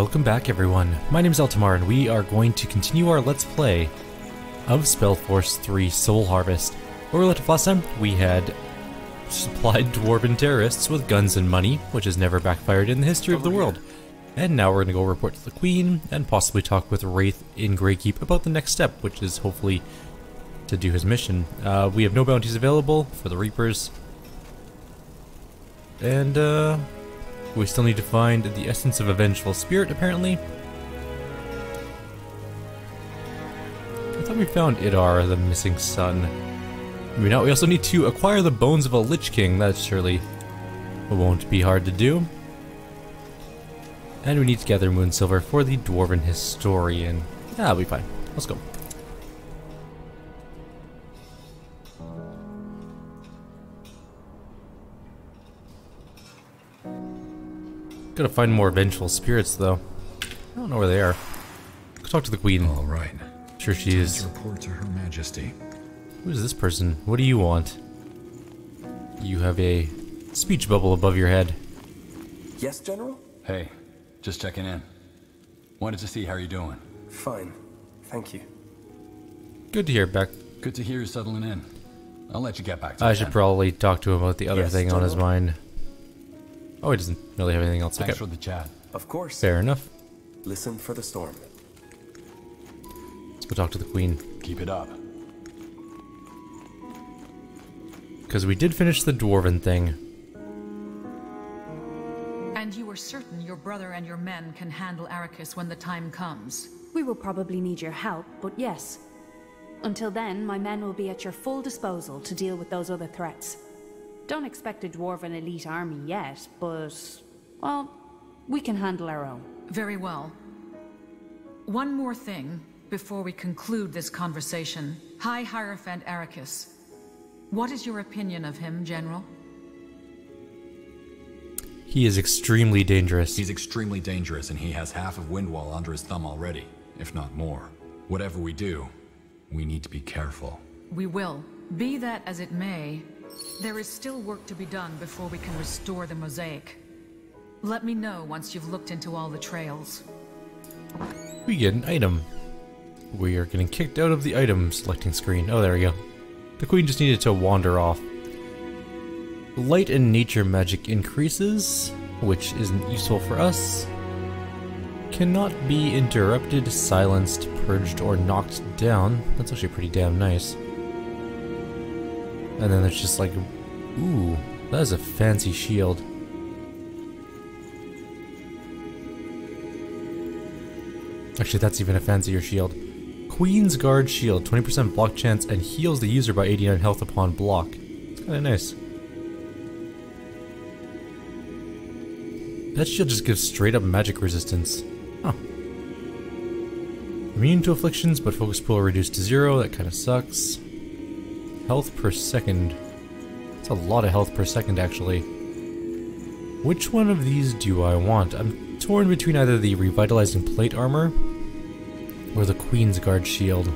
Welcome back everyone, my name is Eltimar and we are going to continue our Let's Play of Spellforce 3 Soul Harvest. Where we left off last time, we had supplied dwarven terrorists with guns and money, which has never backfired in the history of the world. And now we're going to go report to the Queen and possibly talk with Wraith in Greykeep about the next step, which is hopefully to do his mission. We have no bounties available for the Reapers. And we still need to find the essence of a vengeful spirit, apparently. I thought we found Idar, the missing son. We also need to acquire the bones of a Lich King. That surely won't be hard to do. And we need to gather Moon Silver for the Dwarven Historian. Yeah, that'll be fine. Let's go. Gotta find more vengeful spirits, though. I don't know where they are. Go talk to the Queen. All right. I'm sure she is. Report to Her Majesty. Who is this person? What do you want? You have a speech bubble above your head. Yes, General? Hey, just checking in. Wanted to see how you're doing. Fine. Thank you. Good to hear, Beck. Good to hear you're settling in. I'll let you get back to I it should then. probably talk to him about the other Yes, thing on his General. mind. Oh, he doesn't really have anything else. Thanks Okay. for the chat. Of course. Fair enough. Listen for the storm. Let's go talk to the Queen. Keep it up. Because we did finish the Dwarven thing. And you are certain your brother and your men can handle Arrakis when the time comes? We will probably need your help, but yes. Until then, my men will be at your full disposal to deal with those other threats. Don't expect a dwarven elite army yet, but, well, we can handle our own. Very well. One more thing before we conclude this conversation. High Hierophant Arrakis. What is your opinion of him, General? He is extremely dangerous. He's extremely dangerous, and he has half of Windwall under his thumb already, if not more. Whatever we do, we need to be careful. We will. Be that as it may, there is still work to be done before we can restore the mosaic. Let me know once you've looked into all the trails. We get an item. We are getting kicked out of the item selecting screen. Oh, there we go. The Queen just needed to wander off. Light and nature magic increases, which isn't useful for us. Cannot be interrupted, silenced, purged, or knocked down. That's actually pretty damn nice. And then there's just like, ooh, that is a fancy shield. Actually, that's even a fancier shield. Queen's Guard Shield, 20% block chance and heals the user by 89 health upon block. It's kinda nice. That shield just gives straight up magic resistance. Huh. Immune to afflictions, but focus pool reduced to 0, that kinda sucks. Health per second. That's a lot of health per second, actually. Which one of these do I want? I'm torn between either the revitalizing plate armor or the Queen's Guard shield.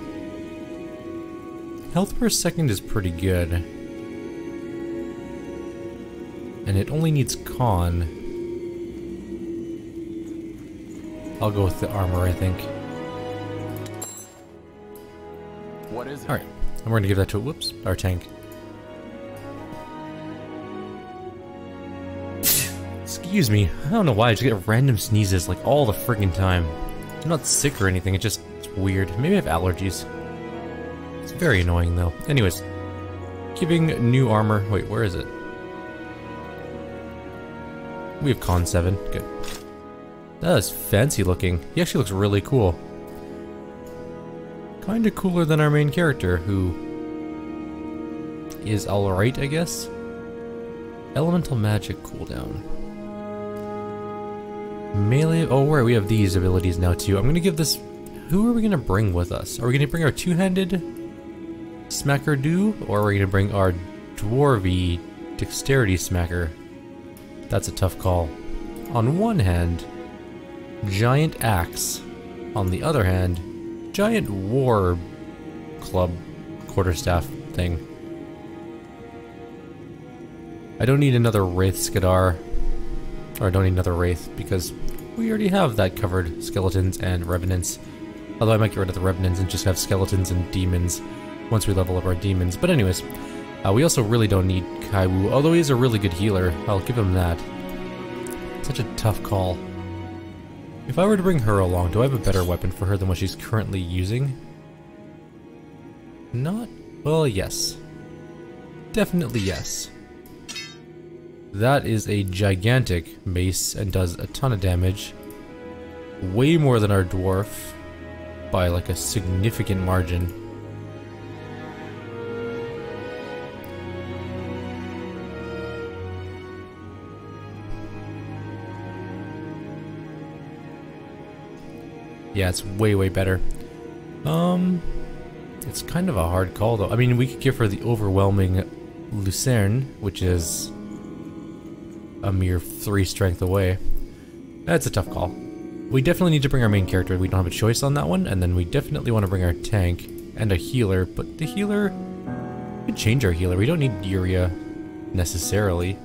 Health per second is pretty good. And it only needs con. I'll go with the armor, I think. What is it? Alright, and we're gonna give that to, whoops, our tank. Excuse me, I don't know why, I just get random sneezes like all the friggin' time. I'm not sick or anything, it's weird. Maybe I have allergies. It's very annoying though. Anyways, giving new armor. Wait, where is it? We have con 7, good. That is fancy looking. He actually looks really cool. Kinda cooler than our main character, who is alright, I guess. Elemental magic cooldown. Melee, oh right, we have these abilities now too. I'm gonna give this, who are we gonna bring with us? Are we gonna bring our two-handed smacker do, or are we gonna bring our dwarvy dexterity smacker? That's a tough call. On one hand, giant axe. On the other hand, giant war club quarterstaff thing. I don't need another Wraith Skadar. Or I don't need another Wraith, because we already have that covered, skeletons and revenants. Although I might get rid of the revenants and just have skeletons and demons once we level up our demons. But anyways, we also really don't need Kaiwu, although he's a really good healer. I'll give him that. Such a tough call. If I were to bring her along, do I have a better weapon for her than what she's currently using? Not? Well, yes. Definitely yes. That is a gigantic mace and does a ton of damage. Way more than our dwarf by like a significant margin. Yeah, it's way, way better. It's kind of a hard call though. I mean, we could give her the overwhelming Lucerne, which is a mere 3 strength away. That's a tough call. We definitely need to bring our main character. We don't have a choice on that one. And then we definitely want to bring our tank and a healer. But the healer... we could change our healer. We don't need Yuria necessarily.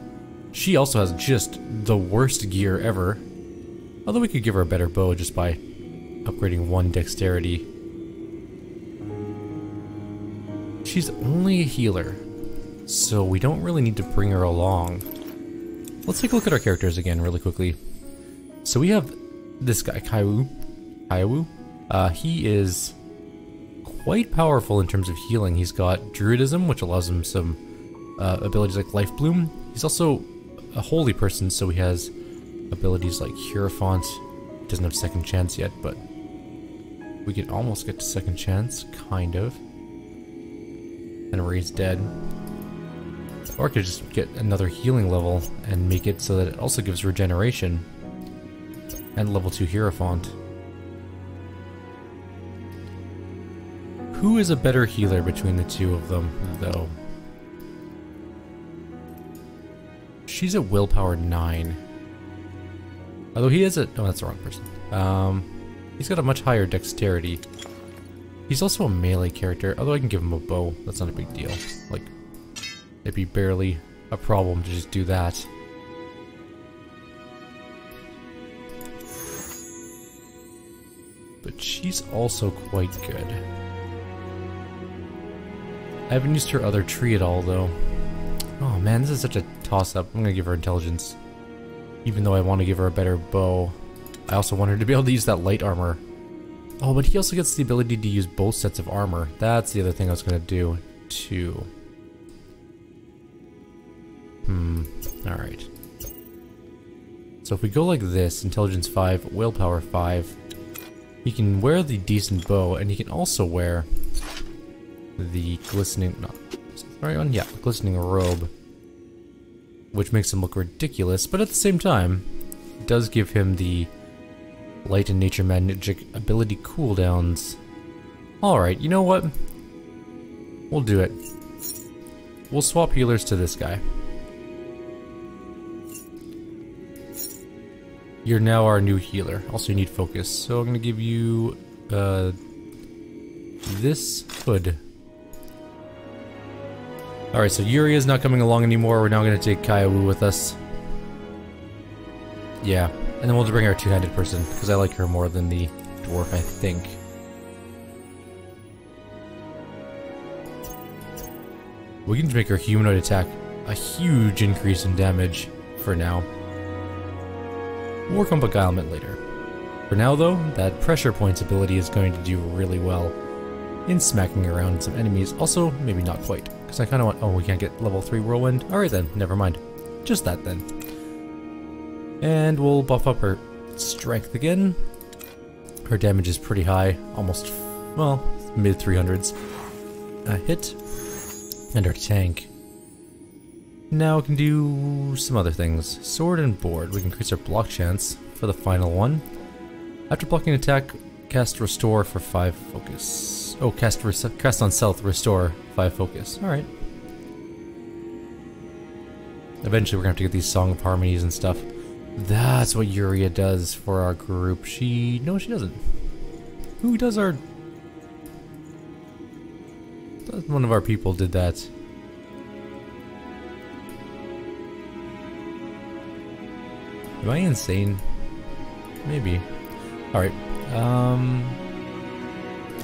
She also has just the worst gear ever. Although we could give her a better bow just by upgrading 1 dexterity. She's only a healer, so we don't really need to bring her along. Let's take a look at our characters again really quickly. So we have this guy, Kaiwu. He is quite powerful in terms of healing. He's got Druidism, which allows him some abilities like Life Bloom. He's also a holy person, so he has abilities like Hierophant. Doesn't have second chance yet, but we could almost get to second chance, kind of. And Raise Dead. Or I could just get another healing level and make it so that it also gives regeneration. And level 2 Hierophant. Who is a better healer between the two of them, though? She's at willpower 9. Although he is at... oh, that's the wrong person. He's got a much higher dexterity. He's also a melee character, although I can give him a bow. That's not a big deal. Like, it'd be barely a problem to just do that. But she's also quite good. I haven't used her other tree at all, though. Oh man, this is such a toss-up. I'm gonna give her intelligence. Even though I want to give her a better bow. I also want her to be able to use that light armor. Oh, but he also gets the ability to use both sets of armor. That's the other thing I was going to do, too. Alright. So if we go like this, intelligence 5, willpower 5, he can wear the decent bow, and he can also wear the glistening... no, is that the right one? Yeah, the glistening robe. Which makes him look ridiculous, but at the same time, it does give him the light and nature magic ability cooldowns. Alright, you know what? We'll do it. We'll swap healers to this guy. You're now our new healer. Also, you need focus. So I'm going to give you this hood. Alright, so Yuri is not coming along anymore. We're now going to take Kaiwu with us. Yeah, and then we'll just bring our two-handed person, because I like her more than the dwarf, I think. We can just make our humanoid attack a huge increase in damage for now. We'll work on beguilement later. For now, though, that pressure points ability is going to do really well in smacking around some enemies. Also, maybe not quite, because I kind of want... oh, we can't get level 3 whirlwind? Alright then, never mind. Just that then. And we'll buff up her strength again. Her damage is pretty high, almost, well, mid 300s. A hit. And her tank. Now we can do some other things. Sword and board. We can increase our block chance for the final one. After blocking an attack, cast Restore for 5 focus. Oh, cast on Stealth, Restore 5 focus. Alright. Eventually we're gonna have to get these Song of Harmonies and stuff. That's what Yuria does for our group. No, she doesn't. Who does our... one of our people did that. Am I insane? Maybe. Alright.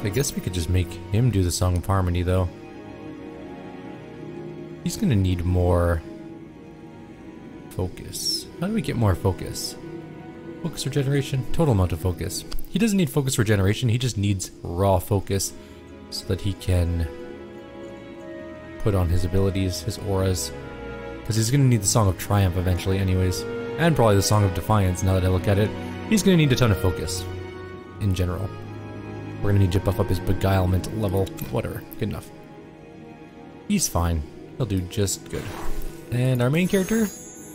I guess we could just make him do the Song of Harmony, though. He's gonna need more focus. How do we get more focus? Focus regeneration? Total amount of focus. He doesn't need focus regeneration, he just needs raw focus so that he can put on his abilities, his auras. Because he's gonna need the Song of Triumph eventually anyways. And probably the Song of Defiance, now that I look at it. He's gonna need a ton of focus. In general. We're gonna need to buff up his Beguilement level. Whatever. Good enough. He's fine. He'll do just good. And our main character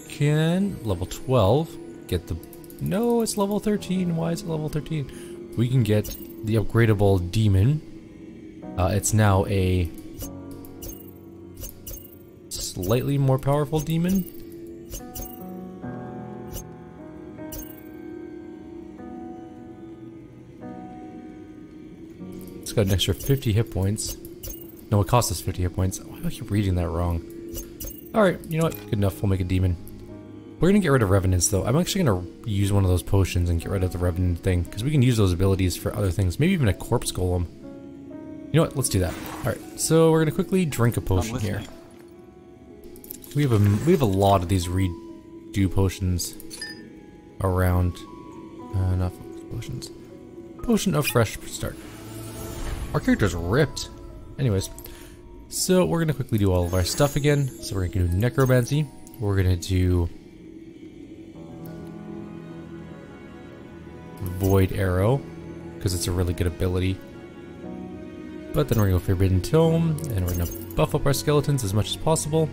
can, level 12, get the... No, it's level 13. Why is it level 13? We can get the upgradable demon. It's now a slightly more powerful demon. It's got an extra 50 hit points. No, it costs us 50 hit points. Why do I keep reading that wrong? Alright, you know what? Good enough. We'll make a demon. We're gonna get rid of Revenants, though. I'm actually gonna use one of those potions and get rid of the Revenant thing, because we can use those abilities for other things. Maybe even a Corpse Golem. You know what? Let's do that. Alright, so we're gonna quickly drink a potion here. We have a lot of these redo potions around. Not focus potions. Potion of Fresh Start. Our character's ripped. Anyways, so we're gonna quickly do all of our stuff again. So we're gonna do Necromancy. We're gonna do Void Arrow, because it's a really good ability. But then we're gonna go Forbidden Tome, and we're gonna buff up our skeletons as much as possible.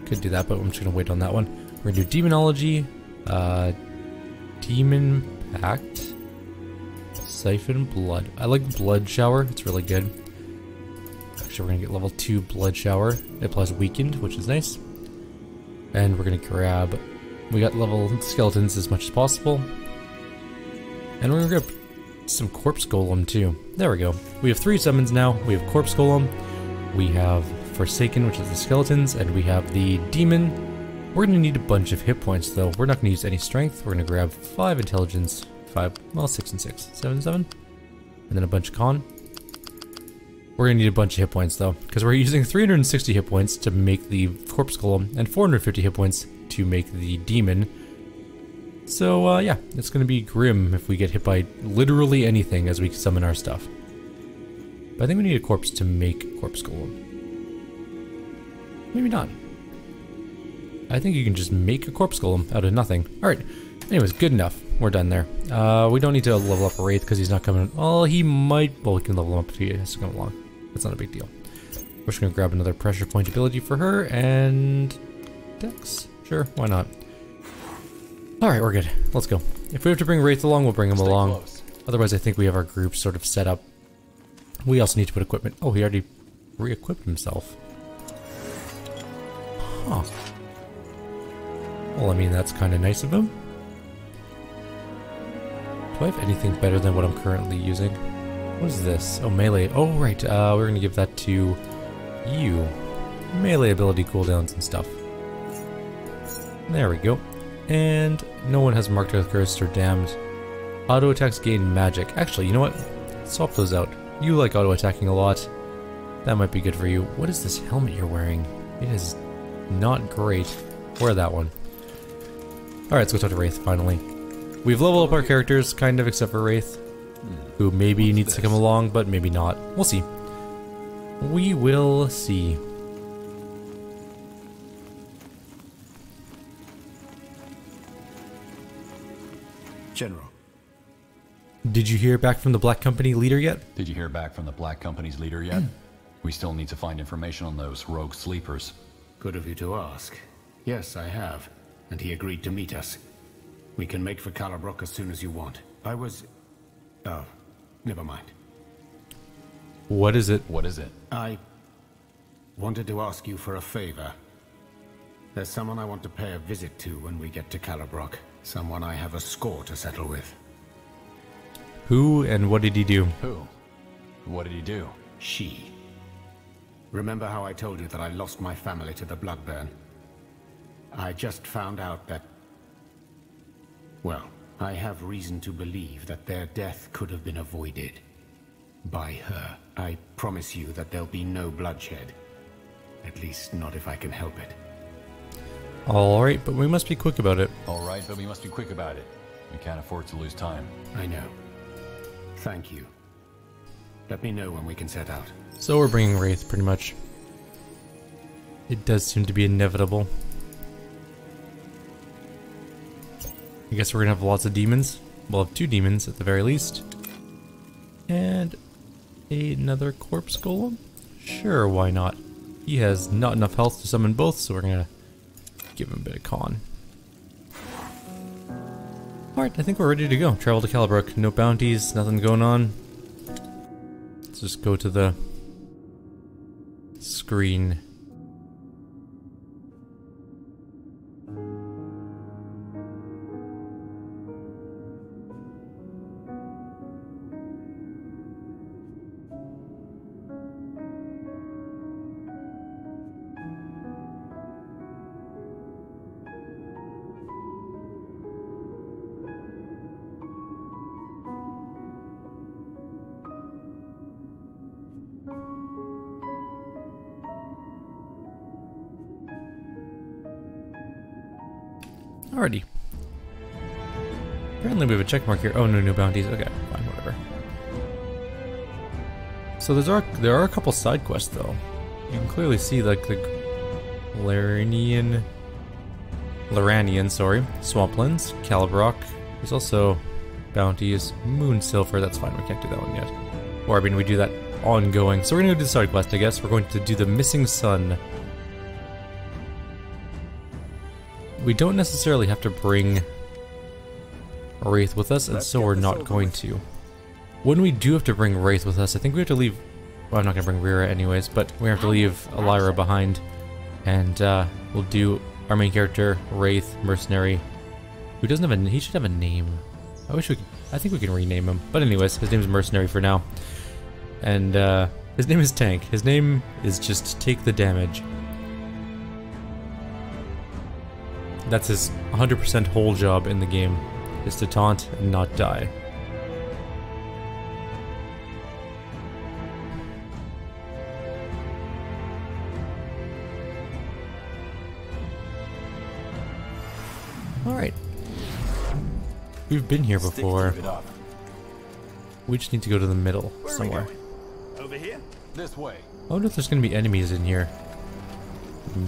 Could do that, but I'm just gonna wait on that one. We're gonna do Demonology, Demon Pact, Siphon Blood. I like Blood Shower, it's really good. Actually, we're gonna get level 2 Blood Shower. It applies Weakened, which is nice. And we're gonna grab... We got level skeletons as much as possible. And we're gonna grab some Corpse Golem too. There we go. We have 3 summons now. We have Corpse Golem, we have Forsaken, which is the skeletons, and we have the Demon. We're gonna need a bunch of hit points though. We're not gonna use any strength. We're gonna grab 5 intelligence, 6 and 6, 7, 7, and then a bunch of con. We're gonna need a bunch of hit points though, because we're using 360 hit points to make the Corpse Golem and 450 hit points to make the Demon. So yeah, it's gonna be grim if we get hit by literally anything as we summon our stuff. But I think we need a corpse to make Corpse Golem. Maybe not. I think you can just make a Corpse Golem out of nothing. Alright, anyways, good enough. We're done there. We don't need to level up a Wraith because he's not coming. Well, he might. Well, we can level him up if he has to come along. That's not a big deal. We're just going to grab another pressure point ability for her and Dex. Sure, why not? Alright, we're good. Let's go. If we have to bring Wraith along, we'll bring him along. Close. Otherwise, I think we have our group sort of set up. We also need to put equipment. Oh, he already re-equipped himself. Huh. Well, I mean, that's kind of nice of him. Do I have anything better than what I'm currently using? What is this? Oh, melee. Oh, right. We're going to give that to you. Melee ability cooldowns and stuff. There we go. And no one has marked with cursed or damned. Auto attacks gain magic. Actually, you know what? Swap those out. You like auto attacking a lot. That might be good for you. What is this helmet you're wearing? It is not great. Wear that one. Alright, let's go talk to Wraith finally. We've leveled up our characters, kind of, except for Wraith, who maybe needs to come along, but maybe not. We'll see. We will see. General. Did you hear back from the Black Company leader yet? Did you hear back from the Black Company's leader yet? We still need to find information on those rogue sleepers. Good of you to ask. Yes, I have. And he agreed to meet us. We can make for Calabrook as soon as you want. Oh, never mind. What is it? What is it? I wanted to ask you for a favor. There's someone I want to pay a visit to when we get to Calabrook. Someone I have a score to settle with. Who and what did he do? Who? What did he do? She. Remember how I told you that I lost my family to the Bloodburn? I just found out that... Well, I have reason to believe that their death could have been avoided. By her. I promise you that there'll be no bloodshed. At least not if I can help it. Alright, but we must be quick about it. Alright, but we must be quick about it. We can't afford to lose time. I know. Thank you. Let me know when we can set out. So we're bringing Wraith, pretty much. It does seem to be inevitable. I guess we're gonna have lots of demons. We'll have 2 demons at the very least. And another corpse golem? Sure, why not? He has not enough health to summon both, so we're gonna give him a bit of con. Alright, I think we're ready to go. Travel to Calibrook. No bounties, nothing going on. Let's just go to the screen. Alrighty. Apparently we have a check mark here. Oh, no new bounties. Okay, fine, whatever. So there are a couple side quests though. You can clearly see like the Laranian, sorry, Swamplands, Calibrock. There's also bounties, Moon Silver. That's fine. We can't do that one yet. Or I mean, we do that ongoing. So we're gonna go do the side quest, I guess. We're going to do the Missing Sun. We don't necessarily have to bring Wraith with us, and so we're not going to. When we do have to bring Wraith with us, I think we have to leave... Well, I'm not going to bring Rira anyways, but we have to leave Elira behind. And we'll do our main character, Wraith, Mercenary, who doesn't have a... He should have a name. I think we can rename him. But anyways, his name is Mercenary for now. And his name is Tank. His name is just Take the Damage. That's his 100% whole job in the game, is to taunt and not die. Alright. We've been here before. We just need to go to the middle somewhere. Over here? This way. I wonder if there's going to be enemies in here.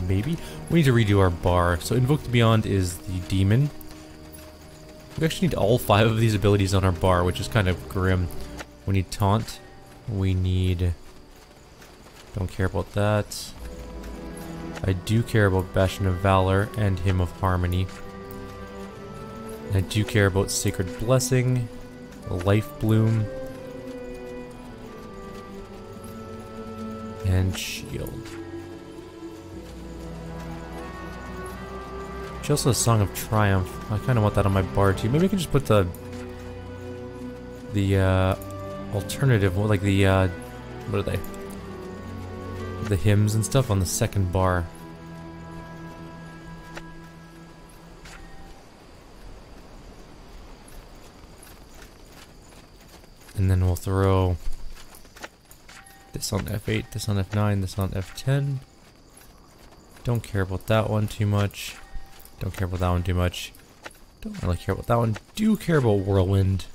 Maybe? We need to redo our bar. So Invoke the Beyond is the demon. We actually need all 5 of these abilities on our bar, which is kind of grim. We need Taunt. We need... Don't care about that. I do care about Bastion of Valor and Hymn of Harmony. And I do care about Sacred Blessing, Life Bloom, and Shield. Also a Song of Triumph. I kind of want that on my bar too. Maybe I can just put the alternative, like the what are they? The hymns and stuff on the second bar. And then we'll throw this on F8, this on F9, this on F10. Don't care about that one too much. Don't care about that one too much. Don't really care about that one. Do care about Whirlwind.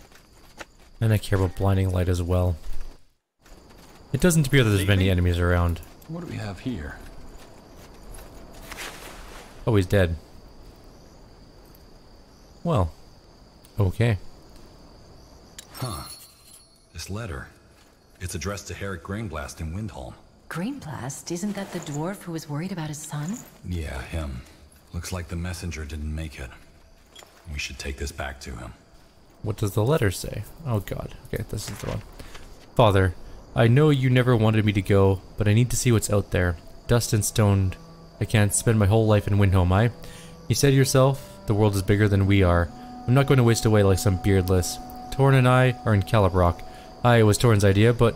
And I care about Blinding Light as well. It doesn't appear that there's many enemies around. What do we have here? Oh, he's dead. Well. Okay. Huh. This letter. It's addressed to Herrick Grainblast in Windholm. Grainblast? Isn't that the dwarf who was worried about his son? Yeah, him. Looks like the messenger didn't make it. We should take this back to him. What does the letter say? Oh god. Okay, this is the one. Father, I know you never wanted me to go, but I need to see what's out there. Dust and stone. I can't spend my whole life in Windholm, You said yourself, the world is bigger than we are. I'm not going to waste away like some beardless. Torn and I are in Calibrock. It was Torn's idea, but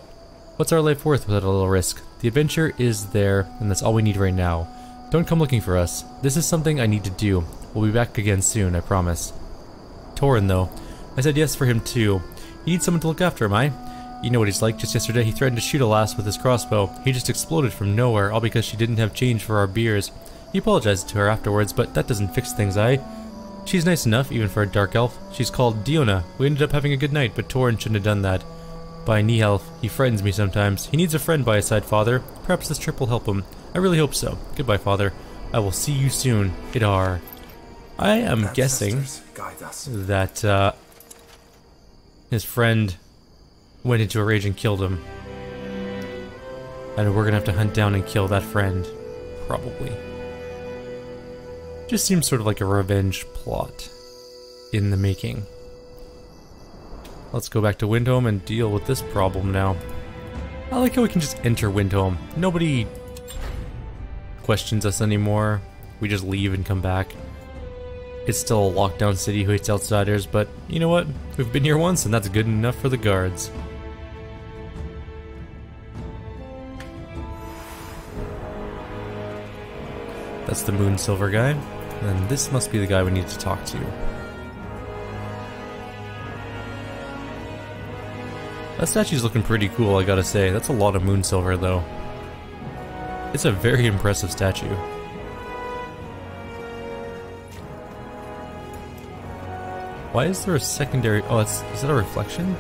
what's our life worth without a little risk? The adventure is there, and that's all we need right now. Don't come looking for us. This is something I need to do. We'll be back again soon, I promise. Torin, though. I said yes for him, too. He needs someone to look after him, You know what he's like. Just yesterday, he threatened to shoot a lass with his crossbow. He just exploded from nowhere, all because she didn't have change for our beers. He apologized to her afterwards, but that doesn't fix things, She's nice enough, even for a dark elf. She's called Diona. We ended up having a good night, but Torin shouldn't have done that. By Nihelf, he frightens me sometimes. He needs a friend by his side, Father. Perhaps this trip will help him. I really hope so. Goodbye, Father. I will see you soon. Idar. I am guessing that his friend went into a rage and killed him. And we're gonna have to hunt down and kill that friend. Probably. Just seems sort of like a revenge plot in the making. Let's go back to Windhome and deal with this problem now. I like how we can just enter Windhome. Nobody questions us anymore. We just leave and come back. It's still a lockdown city who hates outsiders, but you know what? We've been here once and that's good enough for the guards. That's the Moon Silver guy. And this must be the guy we need to talk to. That statue's looking pretty cool, I gotta say. That's a lot of Moon Silver, though. It's a very impressive statue. Why is there a secondary... Oh, is that a reflection?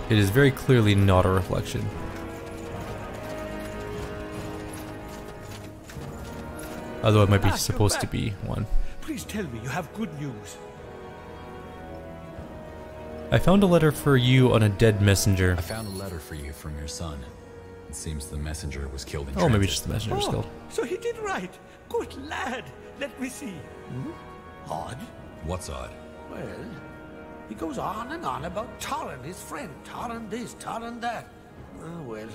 It is very clearly not a reflection. Although it might be supposed to be one. Please tell me you have good news. I found a letter for you on a dead messenger. I found a letter for you from your son. It seems the messenger was killed in transit. Maybe just the messenger was killed. So he did right. Good lad. Let me see. Odd. What's odd? Well, he goes on and on about Torin, his friend. Torin this, Torin that. Oh, well.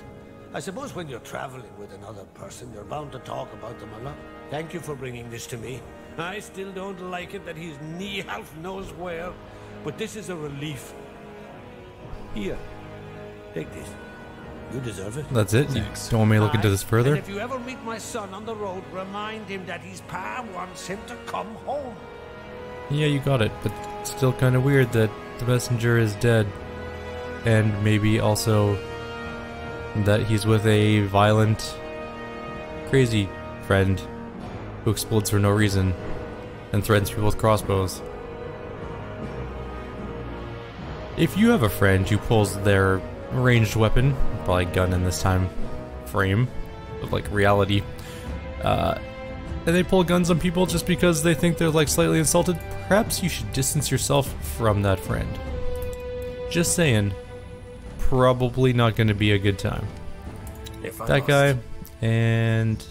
I suppose when you're traveling with another person, you're bound to talk about them a lot. Thank you for bringing this to me. I still don't like it that he's Nihelf knows where, but this is a relief. Here, take this. You deserve it. That's it? Thanks. You don't want me to look into this further? And if you ever meet my son on the road, remind him that his pa wants him to come home. Yeah, you got it, but it's still kind of weird that the messenger is dead. And maybe also that he's with a violent, crazy friend who explodes for no reason and threatens people with crossbows. If you have a friend who pulls their ranged weapon, probably gun in this time frame of like reality, and they pull guns on people just because they think they're like slightly insulted, perhaps you should distance yourself from that friend. Just saying. Probably not going to be a good time. That guy and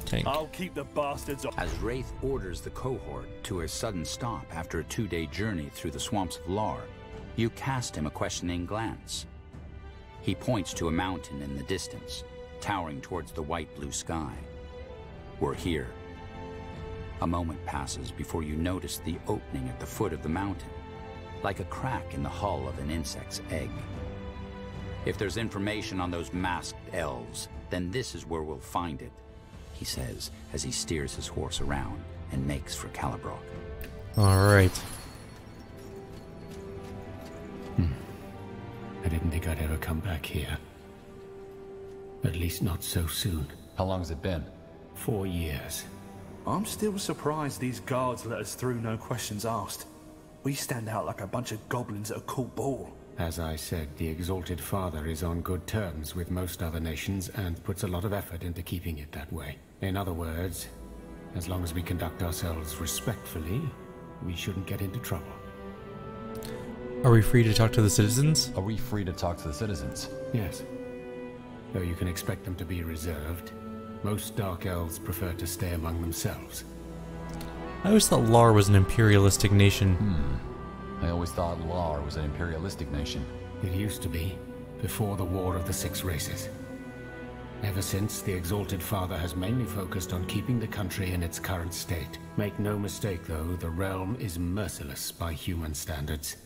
tank. I'll keep the bastards off. As Wraith orders the cohort to a sudden stop after a 2-day journey through the swamps of Lar, you cast him a questioning glance. He points to a mountain in the distance, towering towards the white blue sky. We're here. A moment passes before you notice the opening at the foot of the mountain, like a crack in the hull of an insect's egg. If there's information on those masked elves, then this is where we'll find it, he says as he steers his horse around and makes for Calibrock. Alright. I didn't think I'd ever come back here. At least not so soon. How long has it been? 4 years. I'm still surprised these guards let us through, no questions asked. We stand out like a bunch of goblins at a court ball. As I said, the Exalted Father is on good terms with most other nations and puts a lot of effort into keeping it that way. In other words, as long as we conduct ourselves respectfully, we shouldn't get into trouble. Are we free to talk to the citizens? Are we free to talk to the citizens? Yes. Though you can expect them to be reserved. Most Dark Elves prefer to stay among themselves. I always thought Lar was an imperialistic nation. I always thought Lar was an imperialistic nation. It used to be, before the War of the Six Races. Ever since, the Exalted Father has mainly focused on keeping the country in its current state. Make no mistake, though, the realm is merciless by human standards.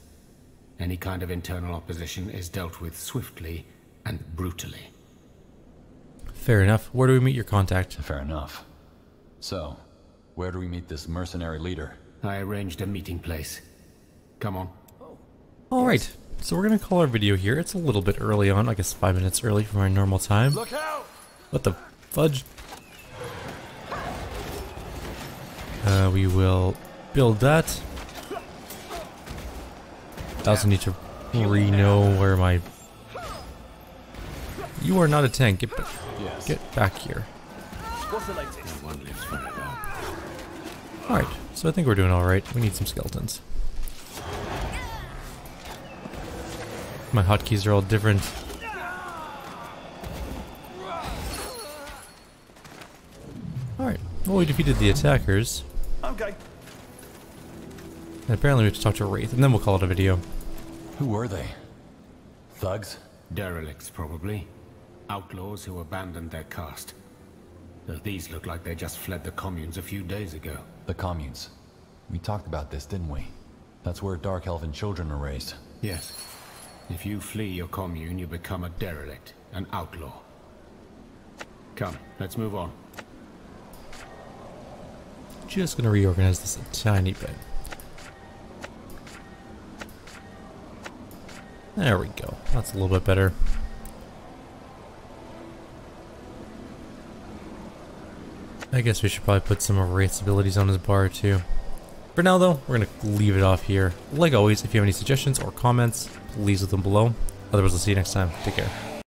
Any kind of internal opposition is dealt with swiftly and brutally. Fair enough. Where do we meet your contact? Fair enough. So, where do we meet this mercenary leader? I arranged a meeting place. Come on. Alright, so we're gonna call our video here. It's a little bit early on, I guess 5 minutes early from our normal time. Look out! What the fudge? We will build that. I also need to know where my... You are not a tank. Get back here. What's the latest? Alright, so I think we're doing alright. We need some skeletons. My hotkeys are all different. Alright, well, we defeated the attackers. Okay. And apparently we have to talk to Wraith, and then we'll call it a video. Who were they? Thugs? Derelicts, probably. Outlaws who abandoned their caste. Though these look like they just fled the communes a few days ago. The communes. We talked about this, didn't we? That's where Dark Elven children are raised. Yes. If you flee your commune, you become a derelict, an outlaw. Come, let's move on. Just gonna reorganize this a tiny bit. There we go. That's a little bit better. I guess we should probably put some of Wraith's abilities on his bar too. For now though, we're gonna leave it off here. Like always, if you have any suggestions or comments, please leave them below. Otherwise, I'll see you next time. Take care.